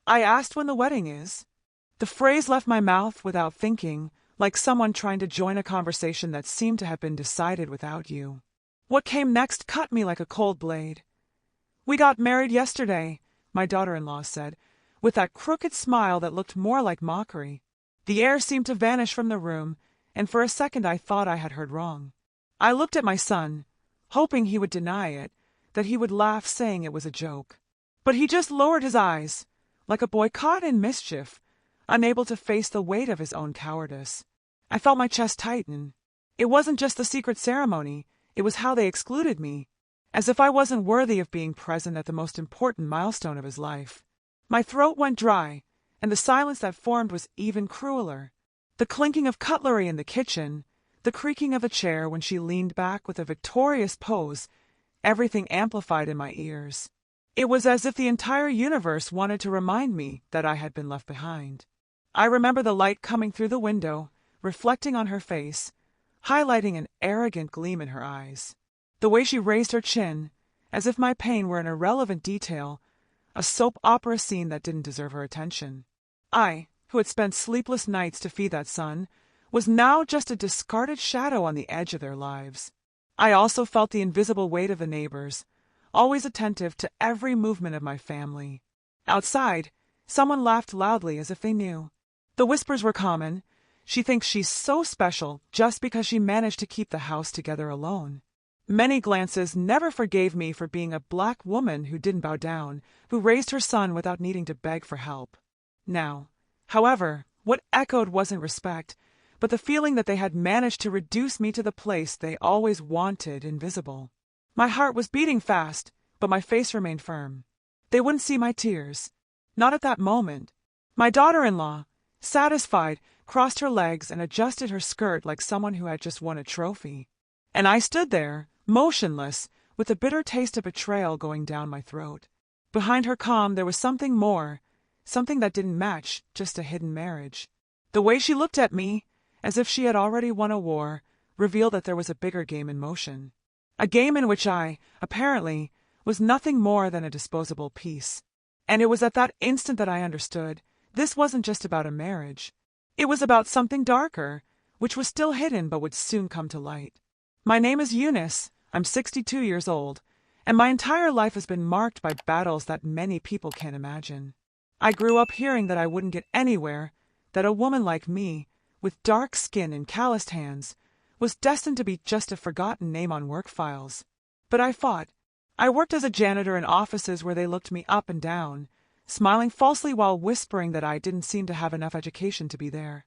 I asked when the wedding is. The phrase left my mouth without thinking, like someone trying to join a conversation that seemed to have been decided without you. What came next cut me like a cold blade. We got married yesterday, my daughter-in-law said, with that crooked smile that looked more like mockery. The air seemed to vanish from the room, and for a second I thought I had heard wrong. I looked at my son, hoping he would deny it, that he would laugh saying it was a joke. But he just lowered his eyes, like a boy caught in mischief, unable to face the weight of his own cowardice. I felt my chest tighten. It wasn't just the secret ceremony, it was how they excluded me, as if I wasn't worthy of being present at the most important milestone of his life. My throat went dry, and the silence that formed was even crueler. The clinking of cutlery in the kitchen, the creaking of a chair when she leaned back with a victorious pose, everything amplified in my ears. It was as if the entire universe wanted to remind me that I had been left behind. I remember the light coming through the window, reflecting on her face, highlighting an arrogant gleam in her eyes. The way she raised her chin, as if my pain were an irrelevant detail, a soap opera scene that didn't deserve her attention. I, who had spent sleepless nights to feed that son, was now just a discarded shadow on the edge of their lives. I also felt the invisible weight of the neighbors, always attentive to every movement of my family. Outside, someone laughed loudly as if they knew. The whispers were common. She thinks she's so special just because she managed to keep the house together alone. Many glances never forgave me for being a black woman who didn't bow down, who raised her son without needing to beg for help. Now, however, what echoed wasn't respect, but the feeling that they had managed to reduce me to the place they always wanted invisible. My heart was beating fast, but my face remained firm. They wouldn't see my tears. Not at that moment. My daughter-in-law, satisfied, crossed her legs and adjusted her skirt like someone who had just won a trophy. And I stood there, motionless, with a bitter taste of betrayal going down my throat. Behind her calm there was something more, something that didn't match just a hidden marriage. The way she looked at me, as if she had already won a war, revealed that there was a bigger game in motion. A game in which I, apparently, was nothing more than a disposable piece. And it was at that instant that I understood this wasn't just about a marriage. It was about something darker, which was still hidden but would soon come to light. My name is Eunice. I'm 62 years old, and my entire life has been marked by battles that many people can't imagine. I grew up hearing that I wouldn't get anywhere, that a woman like me, with dark skin and calloused hands, was destined to be just a forgotten name on work files. But I fought. I worked as a janitor in offices where they looked me up and down, smiling falsely while whispering that I didn't seem to have enough education to be there.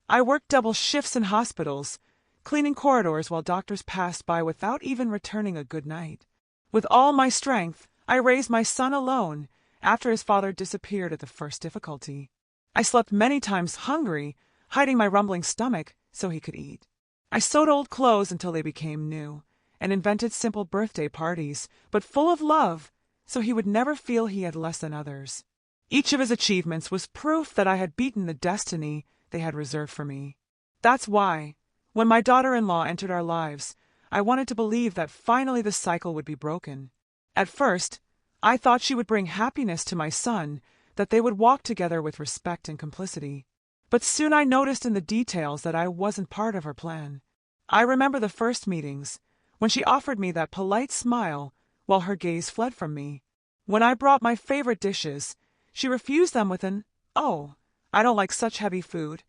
I worked double shifts in hospitals, cleaning corridors while doctors passed by without even returning a good night. With all my strength, I raised my son alone after his father disappeared at the first difficulty. I slept many times hungry, hiding my rumbling stomach so he could eat. I sewed old clothes until they became new, and invented simple birthday parties, but full of love, so he would never feel he had less than others. Each of his achievements was proof that I had beaten the destiny they had reserved for me. That's why, when my daughter-in-law entered our lives, I wanted to believe that finally the cycle would be broken. At first, I thought she would bring happiness to my son, that they would walk together with respect and complicity. But soon I noticed in the details that I wasn't part of her plan. I remember the first meetings, when she offered me that polite smile while her gaze fled from me. When I brought my favorite dishes, she refused them with an, "Oh, I don't like such heavy food,"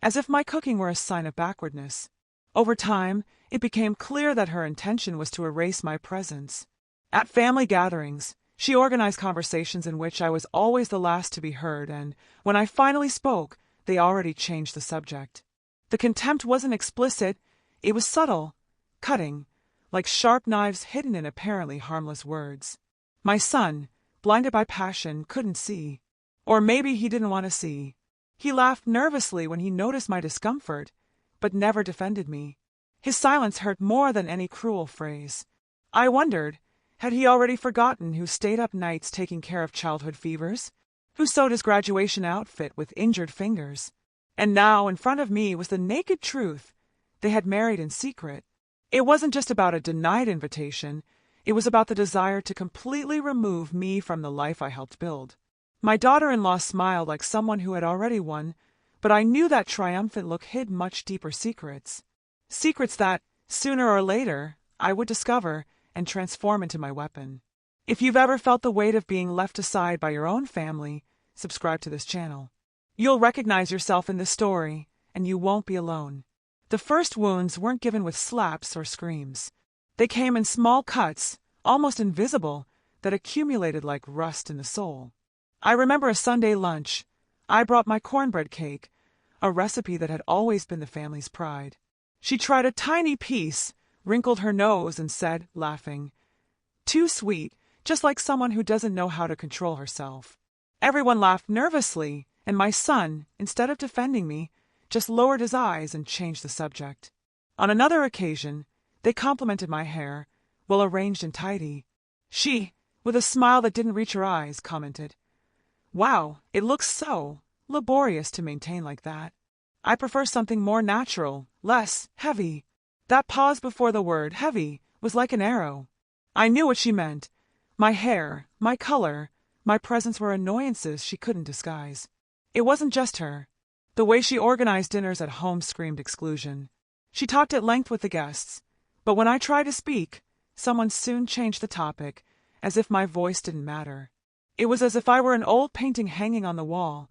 as if my cooking were a sign of backwardness. Over time, it became clear that her intention was to erase my presence. At family gatherings, she organized conversations in which I was always the last to be heard, and when I finally spoke, they already changed the subject. The contempt wasn't explicit, it was subtle, cutting, like sharp knives hidden in apparently harmless words. My son, blinded by passion, couldn't see. Or maybe he didn't want to see. He laughed nervously when he noticed my discomfort, but never defended me. His silence hurt more than any cruel phrase. I wondered, had he already forgotten who stayed up nights taking care of childhood fevers? Who sewed his graduation outfit with injured fingers? And now, in front of me, was the naked truth. They had married in secret. It wasn't just about a denied invitation. It was about the desire to completely remove me from the life I helped build. My daughter-in-law smiled like someone who had already won, but I knew that triumphant look hid much deeper secrets. Secrets that, sooner or later, I would discover and transform into my weapon. If you've ever felt the weight of being left aside by your own family, subscribe to this channel. You'll recognize yourself in this story, and you won't be alone. The first wounds weren't given with slaps or screams. They came in small cuts, almost invisible, that accumulated like rust in the soul. I remember a Sunday lunch. I brought my cornbread cake, a recipe that had always been the family's pride. She tried a tiny piece, wrinkled her nose, and said, laughing, "Too sweet, just like someone who doesn't know how to control herself." Everyone laughed nervously, and my son, instead of defending me, just lowered his eyes and changed the subject. On another occasion, they complimented my hair, well arranged and tidy. She, with a smile that didn't reach her eyes, commented, "Wow, it looks so laborious to maintain like that. I prefer something more natural, less heavy." That pause before the word heavy was like an arrow. I knew what she meant. My hair, my color, my presence were annoyances she couldn't disguise. It wasn't just her. The way she organized dinners at home screamed exclusion. She talked at length with the guests, but when I tried to speak, someone soon changed the topic, as if my voice didn't matter. It was as if I were an old painting hanging on the wall.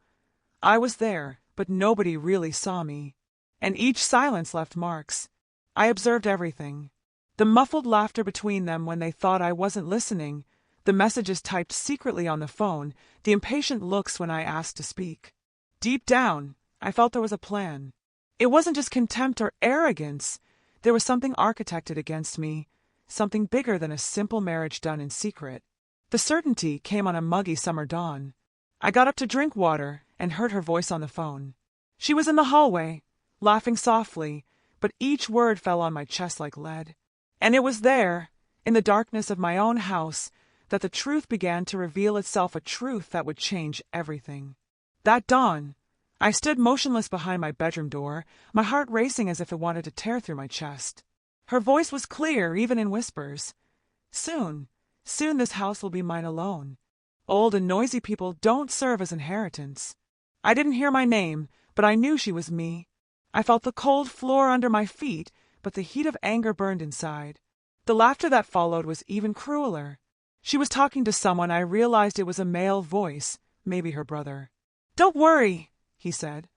I was there, but nobody really saw me. And each silence left marks. I observed everything. The muffled laughter between them when they thought I wasn't listening, the messages typed secretly on the phone, the impatient looks when I asked to speak. Deep down, I felt there was a plan. It wasn't just contempt or arrogance. There was something architected against me, something bigger than a simple marriage done in secret. The certainty came on a muggy summer dawn. I got up to drink water and heard her voice on the phone. She was in the hallway, laughing softly, but each word fell on my chest like lead. And it was there, in the darkness of my own house, that the truth began to reveal itself, a truth that would change everything. That dawn, I stood motionless behind my bedroom door, my heart racing as if it wanted to tear through my chest. Her voice was clear, even in whispers. Soon this house will be mine alone. Old and noisy people don't serve as inheritance. I didn't hear my name, but I knew she was me. I felt the cold floor under my feet, but the heat of anger burned inside. The laughter that followed was even crueler. She was talking to someone. I realized it was a male voice, maybe her brother. "Don't worry," he said.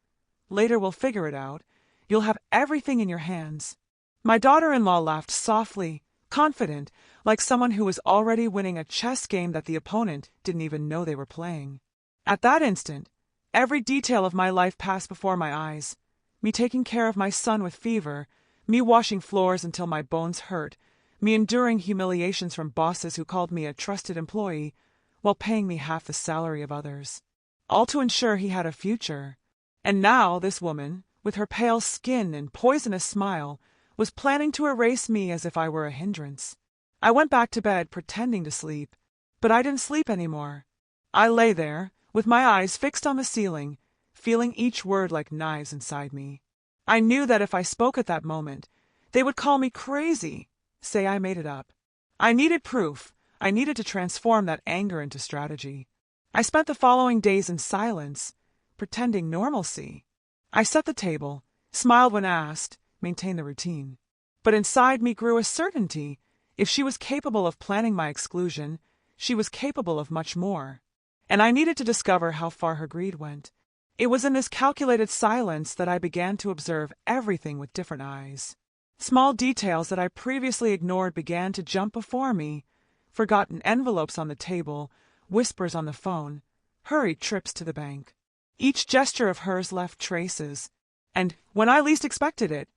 "Later we'll figure it out. You'll have everything in your hands." My daughter-in-law laughed softly, confident, like someone who was already winning a chess game that the opponent didn't even know they were playing. At that instant, every detail of my life passed before my eyes. Me taking care of my son with fever, me washing floors until my bones hurt, me enduring humiliations from bosses who called me a trusted employee while paying me half the salary of others. All to ensure he had a future. And now this woman, with her pale skin and poisonous smile, was planning to erase me as if I were a hindrance. I went back to bed pretending to sleep, but I didn't sleep anymore. I lay there, with my eyes fixed on the ceiling, feeling each word like knives inside me. I knew that if I spoke at that moment, they would call me crazy, say I made it up. I needed proof. I needed to transform that anger into strategy. I spent the following days in silence, pretending normalcy. I set the table, smiled when asked, maintained the routine. But inside me grew a certainty. If she was capable of planning my exclusion, she was capable of much more. And I needed to discover how far her greed went. It was in this calculated silence that I began to observe everything with different eyes. Small details that I previously ignored began to jump before me. Forgotten envelopes on the table, whispers on the phone, hurried trips to the bank. Each gesture of hers left traces. And, when I least expected it,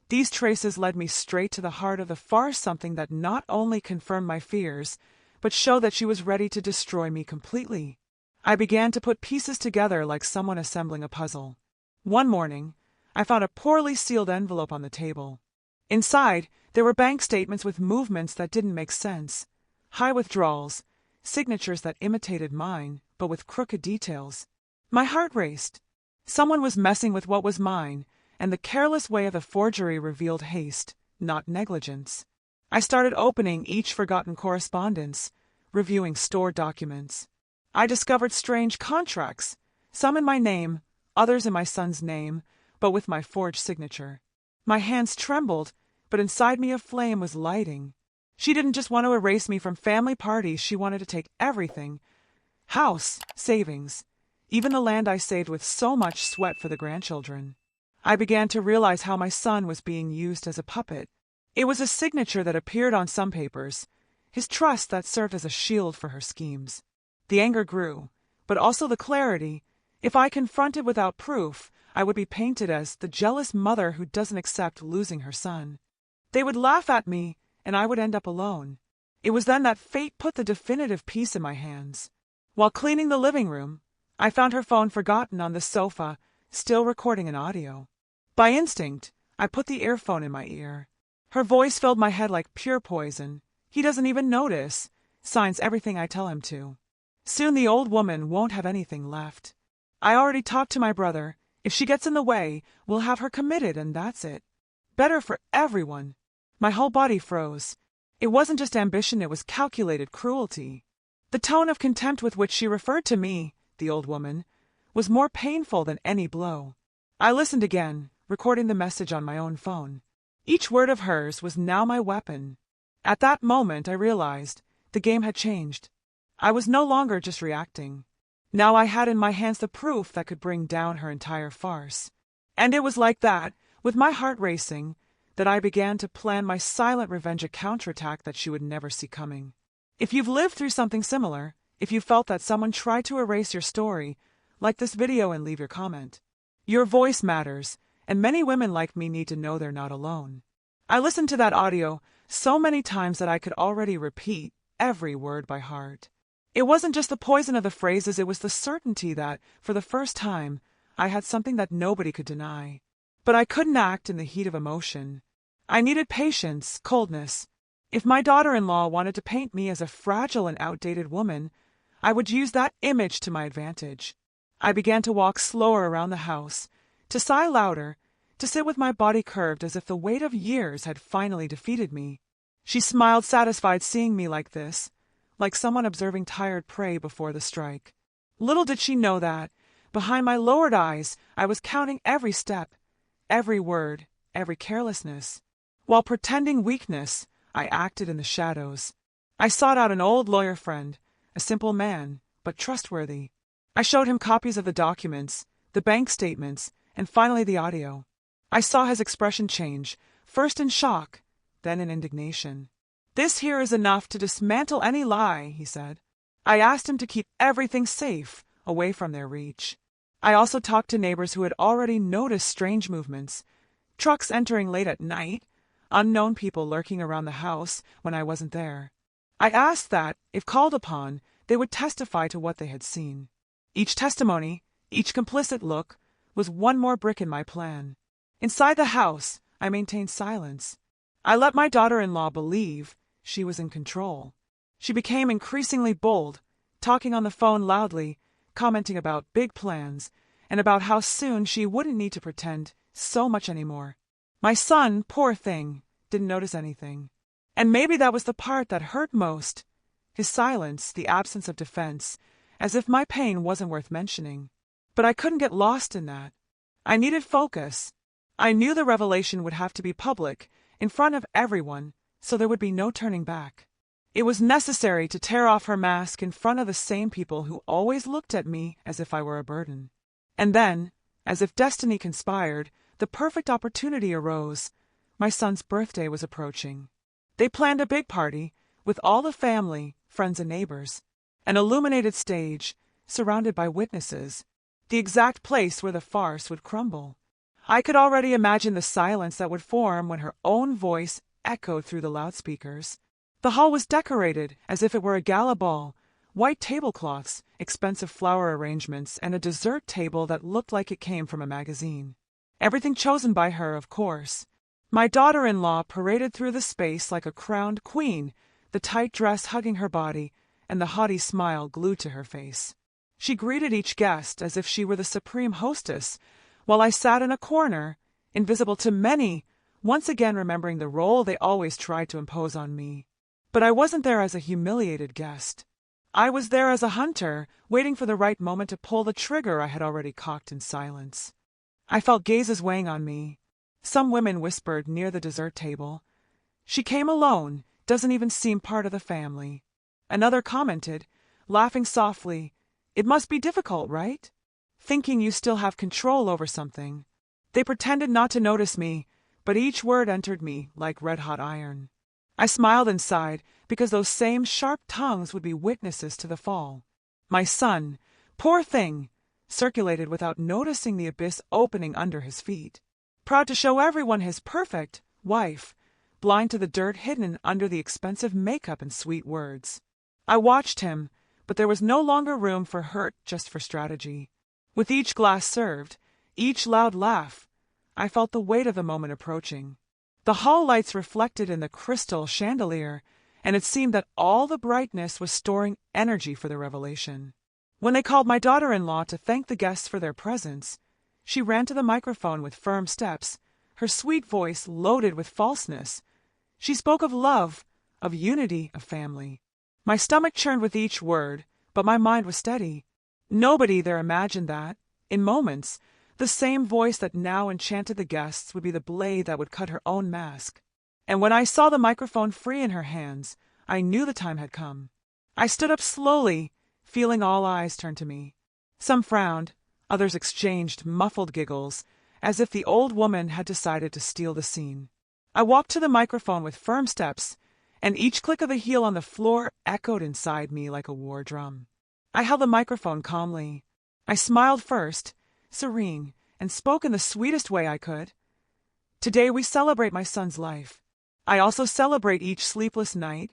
these traces led me straight to the heart of the farce, something that not only confirmed my fears, but showed that she was ready to destroy me completely. I began to put pieces together like someone assembling a puzzle. One morning, I found a poorly sealed envelope on the table. Inside, there were bank statements with movements that didn't make sense, high withdrawals, signatures that imitated mine, but with crooked details. My heart raced. Someone was messing with what was mine, and the careless way of the forgery revealed haste, not negligence. I started opening each forgotten correspondence, reviewing stored documents. I discovered strange contracts, some in my name, others in my son's name, but with my forged signature. My hands trembled, but inside me a flame was lighting. She didn't just want to erase me from family parties, she wanted to take everything. House, savings, even the land I saved with so much sweat for the grandchildren. I began to realize how my son was being used as a puppet. It was a signature that appeared on some papers, his trust that served as a shield for her schemes. The anger grew, but also the clarity. If I confronted without proof, I would be painted as the jealous mother who doesn't accept losing her son. They would laugh at me, and I would end up alone. It was then that fate put the definitive piece in my hands. While cleaning the living room, I found her phone forgotten on the sofa, still recording an audio. By instinct, I put the earphone in my ear. Her voice filled my head like pure poison. He doesn't even notice, signs everything I tell him to. Soon the old woman won't have anything left. I already talked to my brother. If she gets in the way, we'll have her committed and that's it. Better for everyone. My whole body froze. It wasn't just ambition, it was calculated cruelty. The tone of contempt with which she referred to me, the old woman, was more painful than any blow. I listened again, recording the message on my own phone. Each word of hers was now my weapon. At that moment I realized the game had changed. I was no longer just reacting. Now I had in my hands the proof that could bring down her entire farce. And it was like that, with my heart racing, that I began to plan my silent revenge, a counterattack that she would never see coming. If you've lived through something similar, if you felt that someone tried to erase your story, like this video and leave your comment. Your voice matters, and many women like me need to know they're not alone. I listened to that audio so many times that I could already repeat every word by heart. It wasn't just the poison of the phrases, it was the certainty that, for the first time, I had something that nobody could deny. But I couldn't act in the heat of emotion. I needed patience, coldness. If my daughter-in-law wanted to paint me as a fragile and outdated woman, I would use that image to my advantage. I began to walk slower around the house, to sigh louder, to sit with my body curved as if the weight of years had finally defeated me. She smiled, satisfied seeing me like this, like someone observing tired prey before the strike. Little did she know that, behind my lowered eyes, I was counting every step, every word, every carelessness. While pretending weakness, I acted in the shadows. I sought out an old lawyer friend, a simple man, but trustworthy. I showed him copies of the documents, the bank statements, and finally the audio. I saw his expression change, first in shock, then in indignation. "This here is enough to dismantle any lie," he said. I asked him to keep everything safe, away from their reach. I also talked to neighbors who had already noticed strange movements, trucks entering late at night, unknown people lurking around the house when I wasn't there. I asked that, if called upon, they would testify to what they had seen. Each testimony, each complicit look, was one more brick in my plan. Inside the house, I maintained silence. I let my daughter-in-law believe she was in control. She became increasingly bold, talking on the phone loudly, commenting about big plans, and about how soon she wouldn't need to pretend so much anymore. My son, poor thing, didn't notice anything. And maybe that was the part that hurt most. His silence, the absence of defense, as if my pain wasn't worth mentioning. But I couldn't get lost in that. I needed focus. I knew the revelation would have to be public, in front of everyone, so there would be no turning back. It was necessary to tear off her mask in front of the same people who always looked at me as if I were a burden. And then, as if destiny conspired, the perfect opportunity arose. My son's birthday was approaching. They planned a big party, with all the family, friends and neighbors. An illuminated stage, surrounded by witnesses. The exact place where the farce would crumble. I could already imagine the silence that would form when her own voice echoed through the loudspeakers. The hall was decorated as if it were a gala ball, white tablecloths, expensive flower arrangements, and a dessert table that looked like it came from a magazine. Everything chosen by her, of course. My daughter-in-law paraded through the space like a crowned queen, the tight dress hugging her body, and the haughty smile glued to her face. She greeted each guest as if she were the supreme hostess, while I sat in a corner, invisible to many, once again remembering the role they always tried to impose on me. But I wasn't there as a humiliated guest. I was there as a hunter, waiting for the right moment to pull the trigger I had already cocked in silence. I felt gazes weighing on me. Some women whispered near the dessert table, "She came alone, doesn't even seem part of the family." Another commented, laughing softly, "It must be difficult, right? Thinking you still have control over something." They pretended not to notice me, but each word entered me like red-hot iron. I smiled inside, because those same sharp tongues would be witnesses to the fall. My son, poor thing, circulated without noticing the abyss opening under his feet. Proud to show everyone his perfect wife, blind to the dirt hidden under the expensive makeup and sweet words. I watched him, but there was no longer room for hurt, just for strategy. With each glass served, each loud laugh, I felt the weight of the moment approaching. The hall lights reflected in the crystal chandelier, and it seemed that all the brightness was storing energy for the revelation. When they called my daughter-in-law to thank the guests for their presence, she ran to the microphone with firm steps, her sweet voice loaded with falseness. She spoke of love, of unity, of family. My stomach churned with each word, but my mind was steady. Nobody there imagined that, in moments, the same voice that now enchanted the guests would be the blade that would cut her own mask. And when I saw the microphone free in her hands, I knew the time had come. I stood up slowly, feeling all eyes turn to me. Some frowned, others exchanged muffled giggles, as if the old woman had decided to steal the scene. I walked to the microphone with firm steps, and each click of the heel on the floor echoed inside me like a war drum. I held the microphone calmly. I smiled first, serene, and spoke in the sweetest way I could. Today we celebrate my son's life. I also celebrate each sleepless night,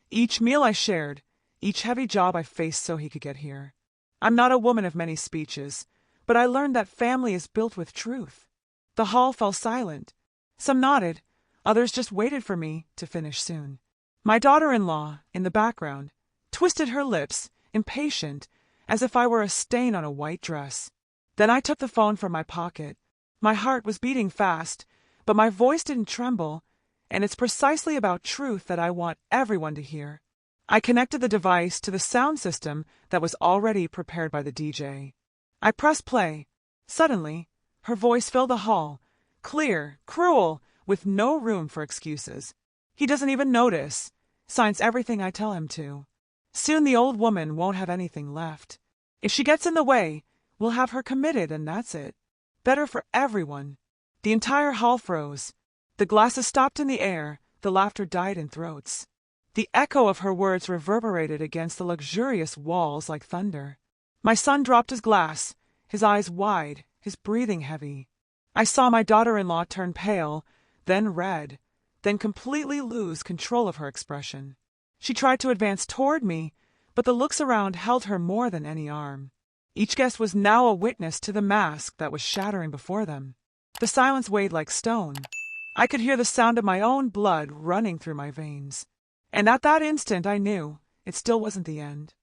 each meal I shared, each heavy job I faced so he could get here. I'm not a woman of many speeches, but I learned that family is built with truth. The hall fell silent. Some nodded, others just waited for me to finish soon. My daughter-in-law, in the background, twisted her lips, impatient, as if I were a stain on a white dress. Then I took the phone from my pocket. My heart was beating fast, but my voice didn't tremble, and it's precisely about truth that I want everyone to hear. I connected the device to the sound system that was already prepared by the DJ. I pressed play. Suddenly, her voice filled the hall, clear, cruel, with no room for excuses. "He doesn't even notice. Signs everything I tell him to. Soon the old woman won't have anything left. If she gets in the way, we'll have her committed and that's it. Better for everyone." The entire hall froze. The glasses stopped in the air, the laughter died in throats. The echo of her words reverberated against the luxurious walls like thunder. My son dropped his glass, his eyes wide, his breathing heavy. I saw my daughter-in-law turn pale, then red, then completely lose control of her expression. She tried to advance toward me, but the looks around held her more than any arm. Each guest was now a witness to the mask that was shattering before them. The silence weighed like stone. I could hear the sound of my own blood running through my veins. And at that instant I knew it still wasn't the end.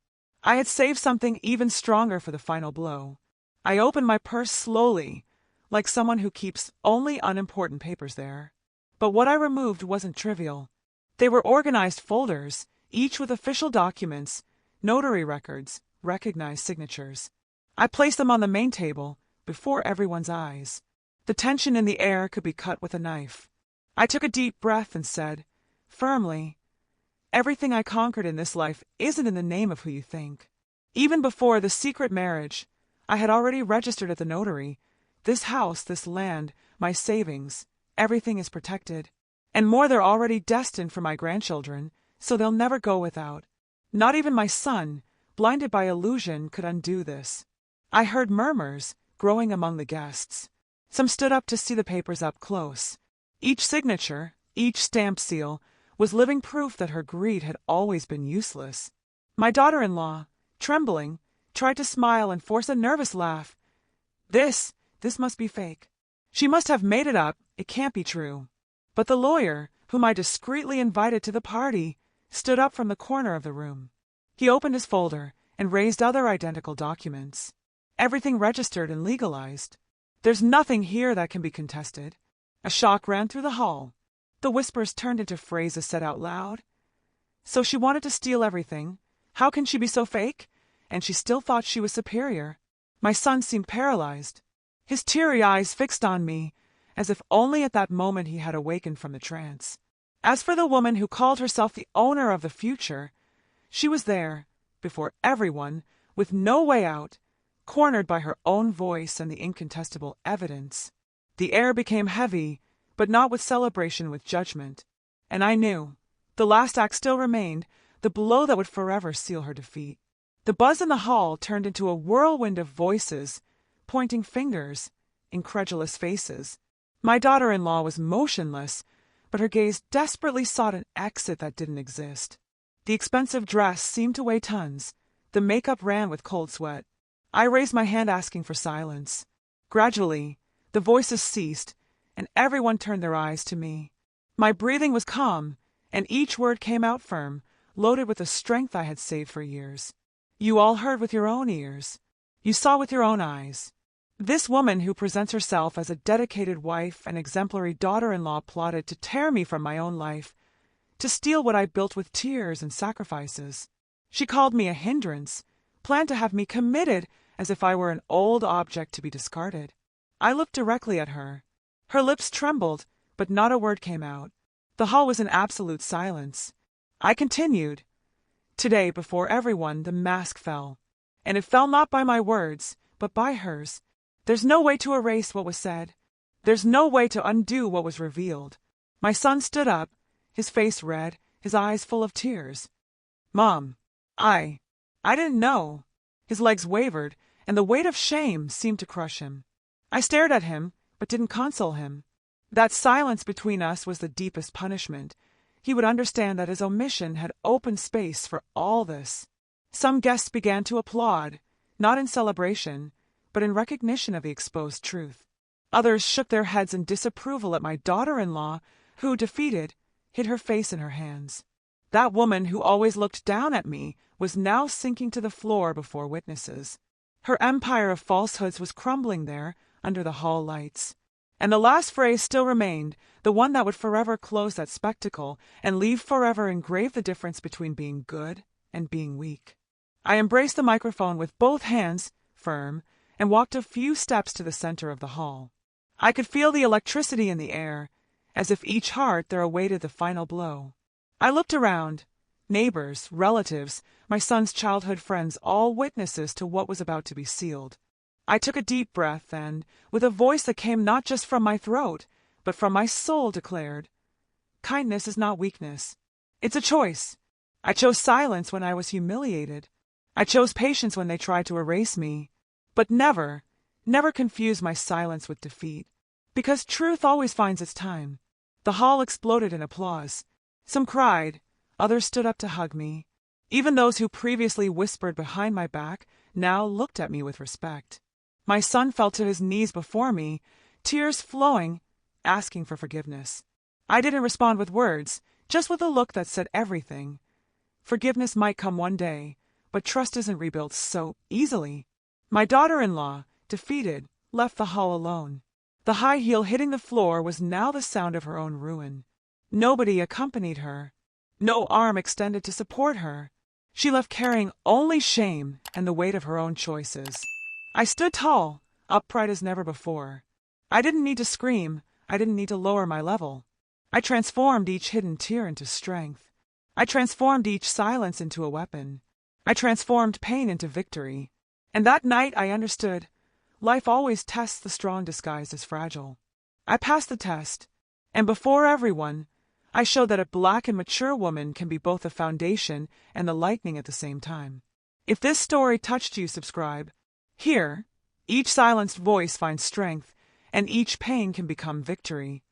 I had saved something even stronger for the final blow. I opened my purse slowly, like someone who keeps only unimportant papers there. But what I removed wasn't trivial. They were organized folders, each with official documents, notary records, recognized signatures. I placed them on the main table, before everyone's eyes. The tension in the air could be cut with a knife. I took a deep breath and said, firmly, "Everything I conquered in this life isn't in the name of who you think." Even before the secret marriage, I had already registered at the notary. This house, this land, my savings, everything is protected. And more, they're already destined for my grandchildren, so they'll never go without. Not even my son, blinded by illusion, could undo this. I heard murmurs growing among the guests. Some stood up to see the papers up close. Each signature, each stamped seal, was living proof that her greed had always been useless. My daughter-in-law, trembling, tried to smile and force a nervous laugh. This must be fake. She must have made it up. It can't be true. But the lawyer, whom I discreetly invited to the party, stood up from the corner of the room. He opened his folder and raised other identical documents. Everything registered and legalized. There's nothing here that can be contested. A shock ran through the hall. The whispers turned into phrases said out loud. So she wanted to steal everything, How can she be so fake? And she still thought she was superior. My son seemed paralyzed, his teary eyes fixed on me, as if only at that moment he had awakened from the trance. As for the woman who called herself the owner of the future, she was there, before everyone, with no way out, cornered by her own voice and the incontestable evidence. The air became heavy, but not with celebration, with judgment. And I knew the last act still remained, the blow that would forever seal her defeat. The buzz in the hall turned into a whirlwind of voices, pointing fingers, incredulous faces. My daughter-in-law was motionless, but her gaze desperately sought an exit that didn't exist. The expensive dress seemed to weigh tons. The makeup ran with cold sweat. I raised my hand asking for silence. Gradually, the voices ceased, and everyone turned their eyes to me. My breathing was calm, and each word came out firm, loaded with the strength I had saved for years. You all heard with your own ears. You saw with your own eyes. This woman who presents herself as a dedicated wife and exemplary daughter-in-law plotted to tear me from my own life, to steal what I built with tears and sacrifices. She called me a hindrance, planned to have me committed as if I were an old object to be discarded. I looked directly at her. Her lips trembled, but not a word came out. The hall was in absolute silence. I continued. Today, before everyone, the mask fell. And it fell not by my words, but by hers. There's no way to erase what was said. There's no way to undo what was revealed. My son stood up, his face red, his eyes full of tears. Mom, I didn't know. His legs wavered, and the weight of shame seemed to crush him. I stared at him, but didn't console him. That silence between us was the deepest punishment. He would understand that his omission had opened space for all this. Some guests began to applaud, not in celebration, but in recognition of the exposed truth. Others shook their heads in disapproval at my daughter-in-law, who, defeated, hid her face in her hands. That woman who always looked down at me was now sinking to the floor before witnesses. Her empire of falsehoods was crumbling there under the hall lights. And the last phrase still remained, the one that would forever close that spectacle and leave forever engraved the difference between being good and being weak. I embraced the microphone with both hands, firm, and walked a few steps to the center of the hall. I could feel the electricity in the air, as if each heart there awaited the final blow. I looked around. Neighbors, relatives, my son's childhood friends, all witnesses to what was about to be sealed. I took a deep breath and, with a voice that came not just from my throat, but from my soul, declared, "Kindness is not weakness. It's a choice. I chose silence when I was humiliated. I chose patience when they tried to erase me. But never, never confuse my silence with defeat, because truth always finds its time." The hall exploded in applause. Some cried, others stood up to hug me. Even those who previously whispered behind my back now looked at me with respect. My son fell to his knees before me, tears flowing, asking for forgiveness. I didn't respond with words, just with a look that said everything. Forgiveness might come one day, but trust isn't rebuilt so easily. My daughter-in-law, defeated, left the hall alone. The high heel hitting the floor was now the sound of her own ruin. Nobody accompanied her. No arm extended to support her. She left carrying only shame and the weight of her own choices. I stood tall, upright as never before. I didn't need to scream. I didn't need to lower my level. I transformed each hidden tear into strength. I transformed each silence into a weapon. I transformed pain into victory. And that night I understood, life always tests the strong disguised as fragile. I passed the test, and before everyone, I showed that a black and mature woman can be both the foundation and the lightning at the same time. If this story touched you, subscribe. Here, each silenced voice finds strength, and each pain can become victory.